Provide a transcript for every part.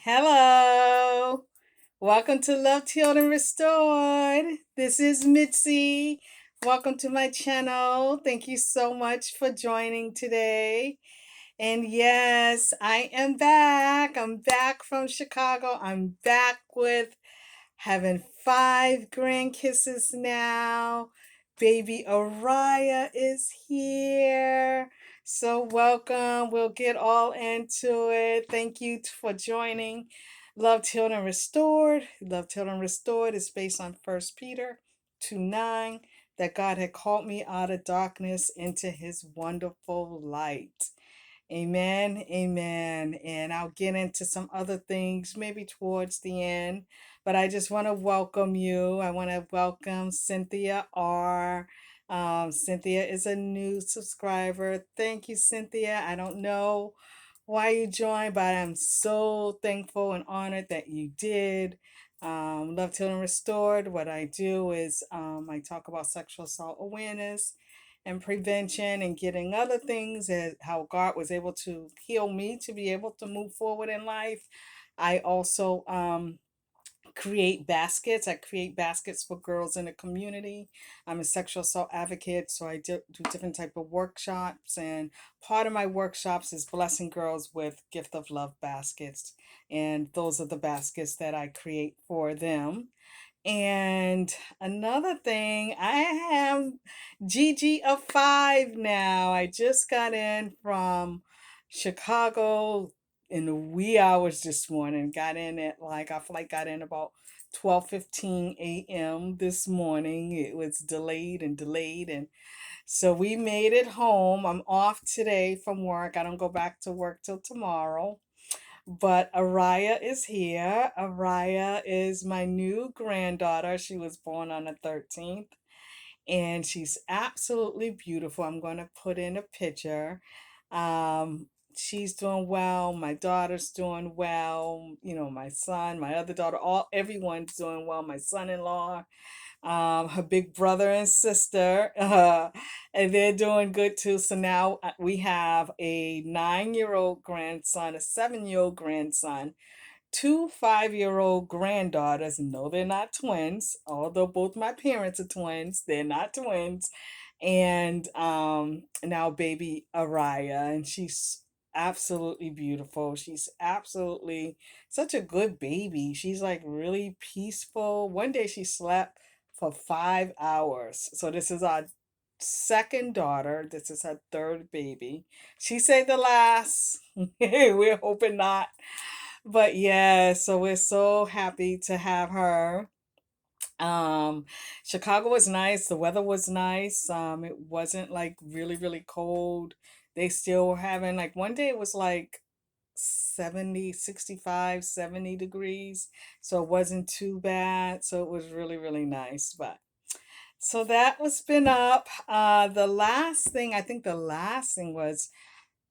Hello. Welcome to Love Healed and Restored. This is Mitzi. Welcome to my channel. Thank you so much for joining today. And yes, I am back. I'm back from Chicago. I'm back with having 5 grandkisses now. Baby Araya is here. So welcome. We'll get all into it. Thank you for joining. Love Healed and Restored. Love Healed and Restored is based on First Peter 2:9, that God had called me out of darkness into his wonderful light. Amen. Amen. And I'll get into some other things maybe towards the end. But I just want to welcome you. I want to welcome Cynthia R. Cynthia is a new subscriber. Thank you, Cynthia. I don't know why you joined, but I'm so thankful and honored that you did. Love Till and Restored. What I do is I talk about sexual assault awareness and prevention and getting other things, and how God was able to heal me to be able to move forward in life. I also create baskets. I create baskets for girls in the community. I'm a sexual assault advocate, so I do different type of workshops, and part of my workshops is blessing girls with gift of love baskets, and those are the baskets that I create for them. And another thing, I have Gigi of 5 now. I just got in from Chicago in the wee hours this morning. Got in at like, our flight got in about 12:15 a.m. this morning. It was delayed and delayed, and so we made it home. I'm off today from work. I don't go back to work till tomorrow. But Araya is here. Araya is my new granddaughter. She was born on the 13th, and she's absolutely beautiful. I'm going to put in a picture. She's doing well. My daughter's doing well. You know, my son, my other daughter, everyone's doing well. My son-in-law, her big brother and sister, and they're doing good too. So now we have a 9-year-old grandson, a 7-year-old grandson, 2 5-year-old granddaughters. No, they're not twins, although both my parents are twins. They're not twins. And now baby Araya, and she's absolutely beautiful. She's absolutely such a good baby. She's like really peaceful. One day she slept for 5 hours. So this is our second daughter. This is her third baby. She said the last. We're hoping not. But yeah, so we're so happy to have her. Um, Chicago was nice. The weather was nice. It wasn't like really, really cold. They still were having like one day it was like 70, 65, 70 degrees. So it wasn't too bad. So it was really, really nice. But so that was been up. The last thing, I think the last thing was,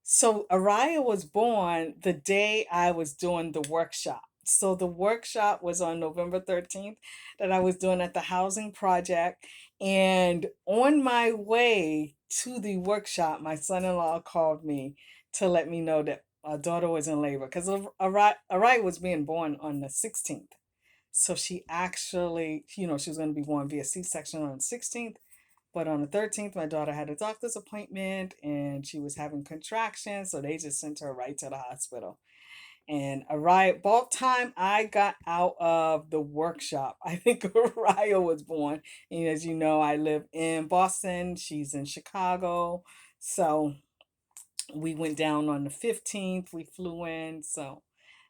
so Araya was born the day I was doing the workshop. So the workshop was on November 13th that I was doing at the housing project. And on my way to the workshop, my son-in-law called me to let me know that our daughter was in labor, because Araya was being born on the 16th. So she actually, she was going to be born via C-section on the 16th. But on the 13th, my daughter had a doctor's appointment and she was having contractions. So they just sent her right to the hospital. And Araya, about time I got out of the workshop, I think Araya was born. And as you know, I live in Boston. She's in Chicago. So we went down on the 15th. We flew in. So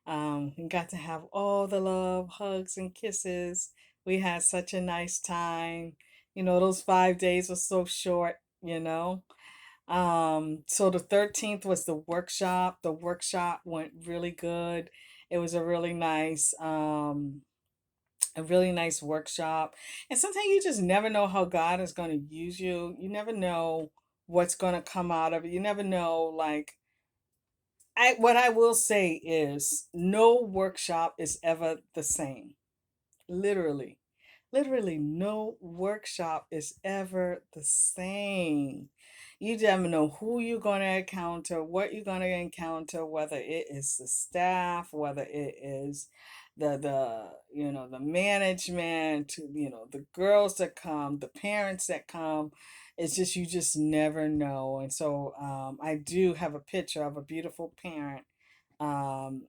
we got to have all the love, hugs, and kisses. We had such a nice time. Those 5 days were so short, you know. So the 13th was the workshop. The workshop went really good. It was a really nice workshop. And sometimes you just never know how God is going to use you. You never know what's going to come out of it. You never know, like, what I will say is no workshop is ever the same. Literally. Literally no workshop is ever the same. you never know who you're going to encounter, what you're going to encounter, whether it is the staff, whether it is the management, the girls that come, the parents that come. It's just, you just never know. And so I do have a picture of a beautiful parent. um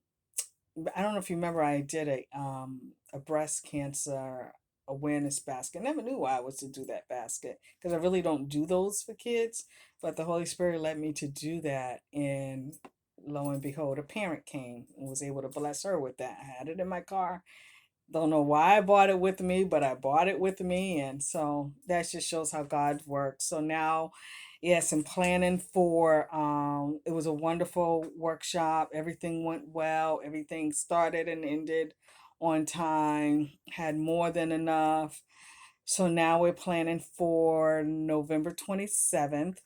I don't know if you remember, I did a breast cancer awareness basket. I never knew I was to do that basket because I really don't do those for kids, but the Holy Spirit led me to do that, and lo and behold, a parent came and was able to bless her with that. I had it in my car. Don't know why I bought it with me, but I bought it with me. And so that just shows how God works. So now, yes, I'm planning for it was a wonderful workshop. Everything went well. Everything started and ended on time. Had more than enough. So now we're planning for November 27th,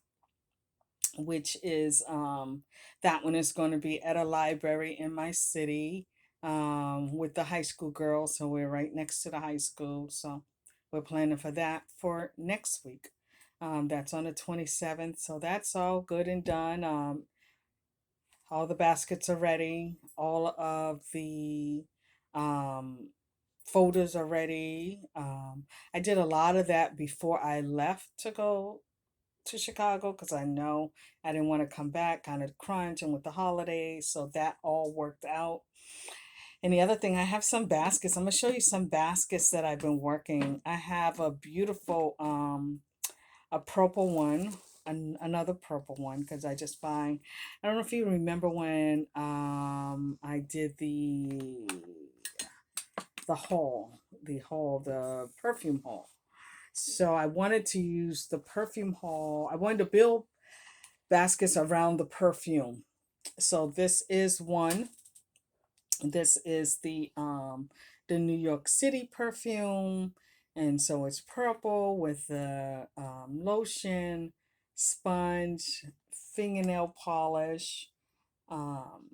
which is that one is going to be at a library in my city, with the high school girls. So we're right next to the high school. So we're planning for that for next week. That's on the 27th. So that's all good and done. All the baskets are ready. All of the um, folders are ready. I did a lot of that before I left to go to Chicago because I know I didn't want to come back kind of crunch and with the holidays. So that all worked out. And the other thing, I have some baskets. I'm gonna show you some baskets that I've been working. I have a beautiful a purple one, another purple one, because I just find, I don't know if you remember when I did the perfume haul. So I wanted to use the perfume haul. I wanted to build baskets around the perfume. So this is one. This is the New York City perfume. And so it's purple with the lotion, sponge, fingernail polish, um,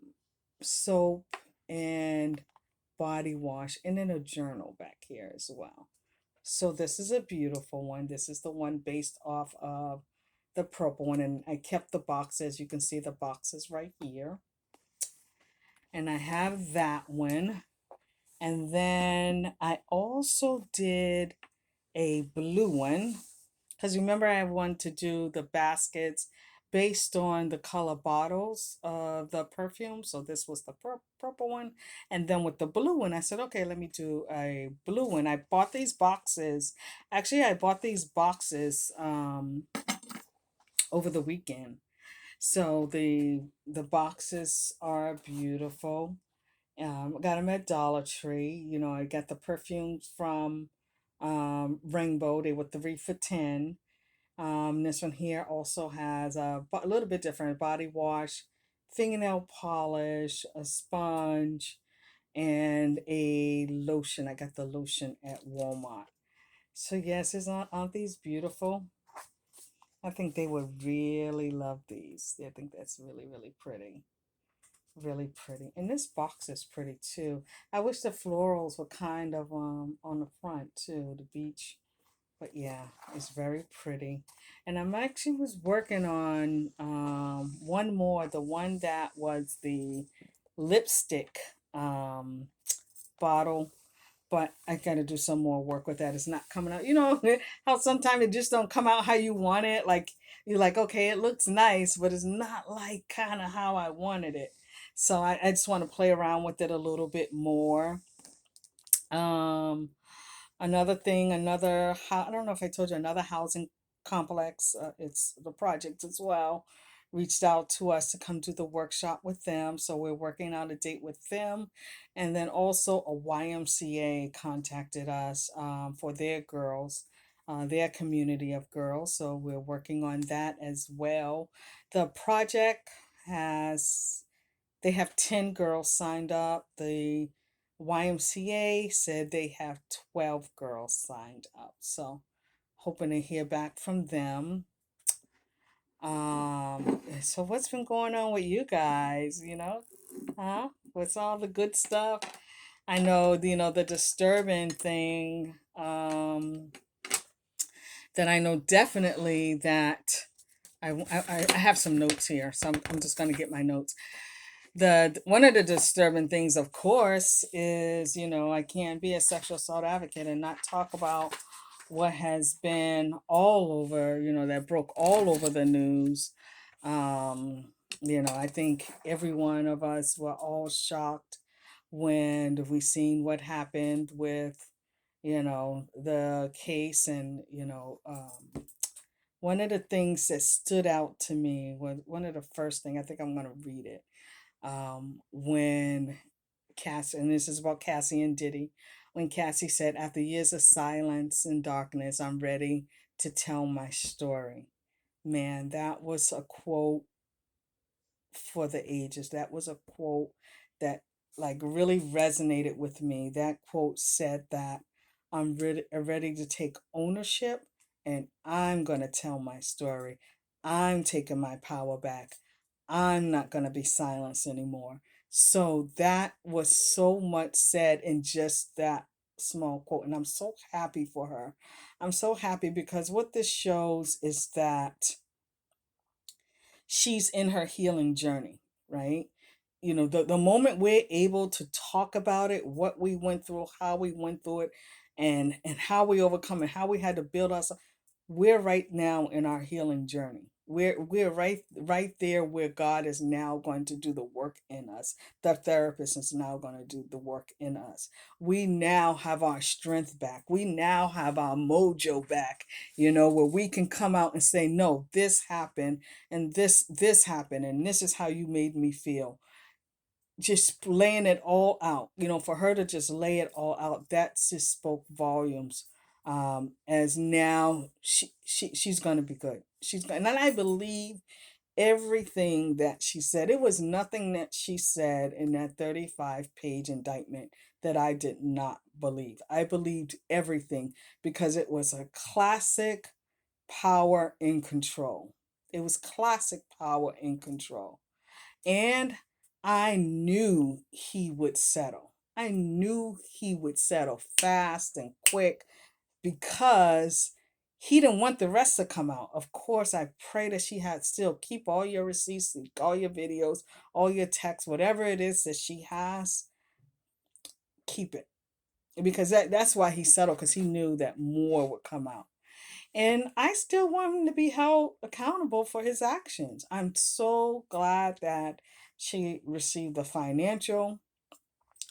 soap, and body wash, and then a journal back here as well. So this is a beautiful one. This is the one based off of the purple one, and I kept the boxes. You can see the boxes right here. And I have that one. And then I also did a blue one because remember I wanted to do the baskets based on the color bottles of the perfume. So this was the purple one. And then with the blue one, I said, okay, let me do a blue one. I bought these boxes. Actually, I bought these boxes over the weekend. So the boxes are beautiful. I got them at Dollar Tree. I got the perfumes from Rainbow. They were 3 for $10. This one here also has a little bit different body wash, fingernail polish, a sponge, and a lotion. I got the lotion at Walmart. So yes, aren't these beautiful? I think they would really love these. I think that's really, really pretty. Really pretty. And this box is pretty too. I wish the florals were kind of on the front too, the beach. But yeah, it's very pretty. And I'm actually was working on one more, the one that was the lipstick bottle, but I gotta do some more work with that. It's not coming out. You know how sometimes it just don't come out how you want it. Like you're like, okay, it looks nice, but it's not like kind of how I wanted it. So I just want to play around with it a little bit more. Um, Another thing, I don't know if I told you, another housing complex, it's the project as well, reached out to us to come do the workshop with them. So we're working out a date with them. And then also a YMCA contacted us for their girls, their community of girls. So we're working on that as well. The project has they have 10 girls signed up. The YMCA said they have 12 girls signed up. So, hoping to hear back from them. So what's been going on with you guys, Huh? What's all the good stuff? I know, the disturbing thing, that I know definitely that I have some notes here, so I'm just going to get my notes. The one of the disturbing things, of course, is I can't be a sexual assault advocate and not talk about what has been all over, that broke all over the news. Um, I think every one of us were all shocked when we seen what happened with, the case, and one of the things that stood out to me was one of the first thing. I think I'm going to read it. When Cassie, and this is about Cassie and Diddy, when Cassie said, "After years of silence and darkness, I'm ready to tell my story." Man, that was a quote for the ages. That was a quote that like really resonated with me. That quote said that I'm ready to take ownership, and I'm going to tell my story. I'm taking my power back. I'm not going to be silenced anymore. So that was so much said in just that small quote. And I'm so happy for her. I'm so happy because what this shows is that she's in her healing journey, right? The moment we're able to talk about it, what we went through, how we went through it, and how we overcome it, how we had to build ourselves, we're right now in our healing journey. We're right there where God is now going to do the work in us. The therapist is now going to do the work in us. We now have our strength back. We now have our mojo back, where we can come out and say, no, this happened, and this happened, and this is how you made me feel. Just laying it all out, for her to just lay it all out, that just spoke volumes. As now she's going to be good. And I believe everything that she said. It was nothing that she said in that 35-page indictment that I did not believe. I believed everything because it was a classic power in control. It was classic power in control. And I knew he would settle. I knew he would settle fast and quick because he didn't want the rest to come out. Of course, I pray that she had still keep all your receipts, all your videos, all your texts, whatever it is that she has, keep it. Because that's why he settled, because he knew that more would come out. And I still want him to be held accountable for his actions. I'm so glad that she received the financial.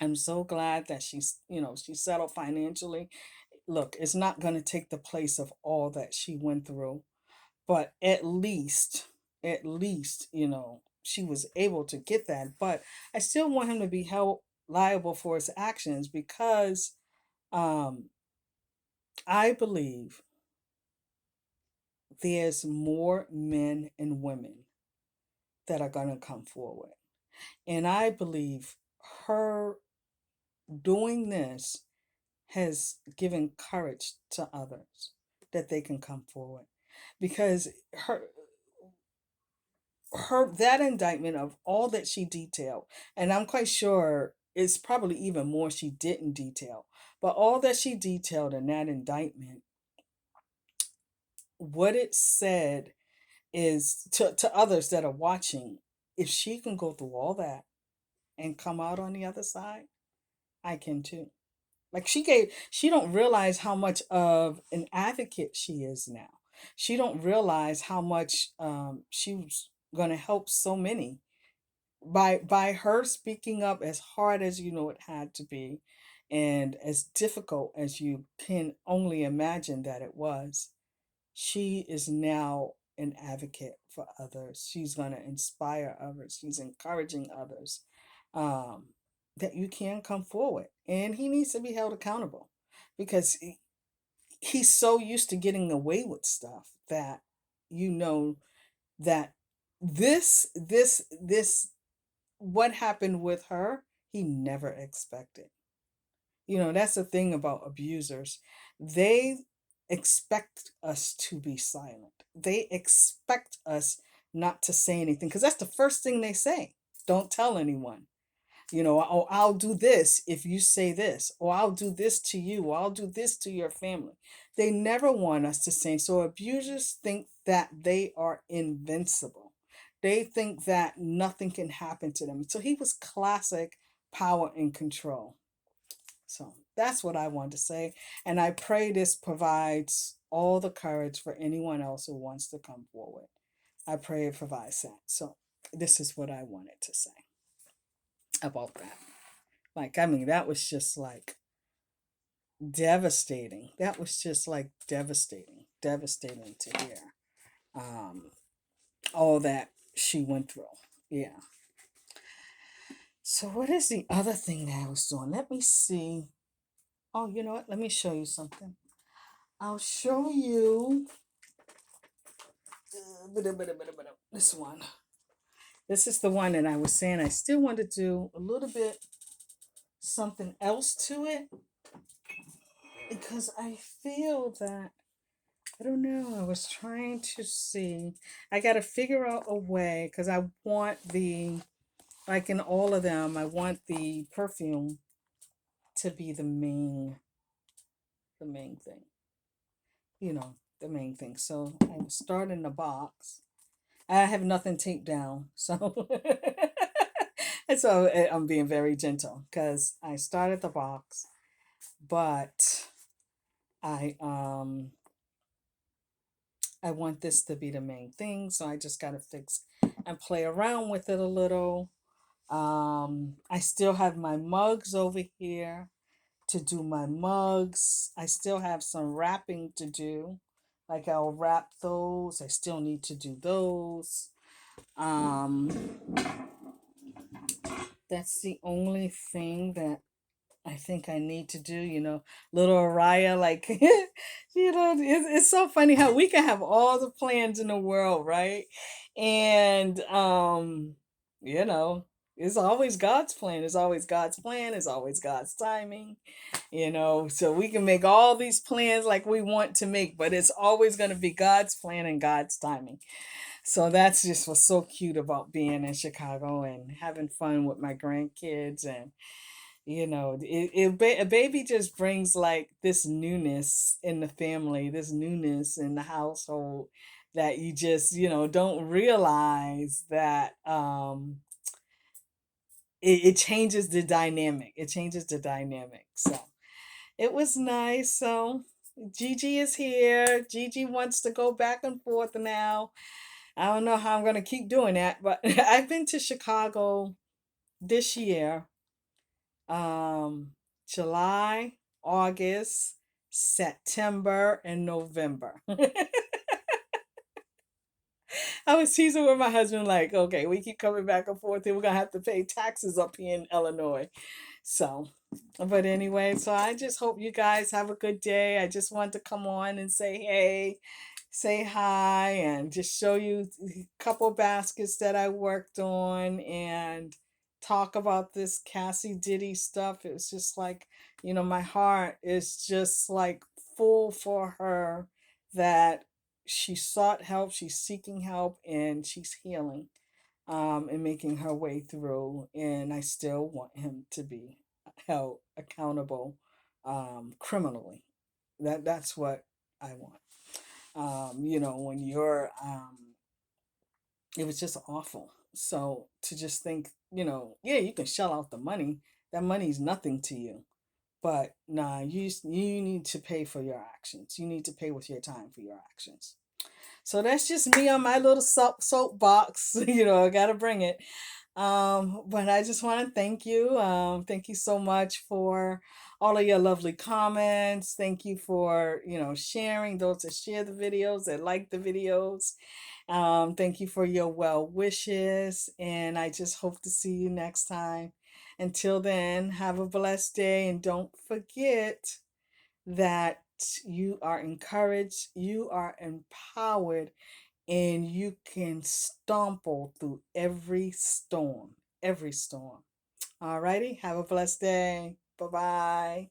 I'm so glad that she settled financially. Look, it's not going to take the place of all that she went through, but at least, she was able to get that. But I still want him to be held liable for his actions because um, I believe there's more men and women that are going to come forward. And I believe her doing this has given courage to others that they can come forward because her that indictment of all that she detailed, and I'm quite sure it's probably even more she didn't detail, but all that she detailed in that indictment, what it said is to others that are watching, if she can go through all that and come out on the other side, I can too. Like she don't realize how much of an advocate she is now. She don't realize how much she's going to help so many by her speaking up as hard as it had to be, and as difficult as you can only imagine that it was. She is now an advocate for others. She's going to inspire others. She's encouraging others, um, that you can come forward. And he needs to be held accountable because he's so used to getting away with stuff that you know that this what happened with her, he never expected. That's the thing about abusers. They expect us to be silent. They expect us not to say anything because that's the first thing they say. Don't tell anyone. Oh, I'll do this if you say this, or I'll do this to you, or I'll do this to your family. They never want us to say. So abusers think that they are invincible. They think that nothing can happen to them. So he was classic power and control. So that's what I want to say. And I pray this provides all the courage for anyone else who wants to come forward. I pray it provides that. So this is what I wanted to say about that. Like, I mean, that was just like devastating. That was just like devastating, devastating to hear. Um, all that she went through. Yeah. So what is the other thing that I was doing? Let me see. Oh, you know what? Let me show you something. I'll show you this one. This is the one that I was saying I still want to do a little bit something else to it because I feel that I don't know. I was trying to see. I got to figure out a way because I want the like in all of them. I want the perfume to be the main thing. You know, the main thing. So I'm starting the box. I have nothing taped down, so and so I'm being very gentle because I started the box, but I um I want this to be the main thing, so I just gotta fix and play around with it a little. I still have my mugs over here to do my mugs. I still have some wrapping to do. Like I'll wrap those. I still need to do those. Um, that's the only thing that I think I need to do, little Araya, like, it's so funny how we can have all the plans in the world, right? And, you know, it's always God's plan. It's always God's plan. It's always God's timing, so we can make all these plans like we want to make, but it's always going to be God's plan and God's timing. So that's just what's so cute about being in Chicago and having fun with my grandkids and a baby just brings like this newness in the family, this newness in the household that you just, don't realize that it changes the dynamic. It changes the dynamic. So it was nice. So Gigi is here. Gigi wants to go back and forth now. I don't know how I'm going to keep doing that, but I've been to Chicago this year, um, July, August, September, and November. I was teasing with my husband, like, okay, we keep coming back and forth, and we're gonna have to pay taxes up here in Illinois. So, but anyway, so I just hope you guys have a good day. I just want to come on and say hey, say hi, and just show you a couple baskets that I worked on and talk about this Cassie Diddy stuff. It was just like, my heart is just like full for her that she sought help, she's seeking help, and she's healing and making her way through. And I still want him to be held accountable criminally. That's what I want. When it was just awful. So to just think, yeah, you can shell out the money. That money's nothing to you. But nah, you need to pay for your actions. You need to pay with your time for your actions. So that's just me on my little soapbox. I gotta bring it. But I just want to thank you. Thank you so much for all of your lovely comments. Thank you for, sharing, those that share the videos, that like the videos. Thank you for your well wishes. And I just hope to see you next time. Until then, have a blessed day and don't forget that you are encouraged, you are empowered, and you can stumble through every storm, every storm. Alrighty, have a blessed day. Bye bye.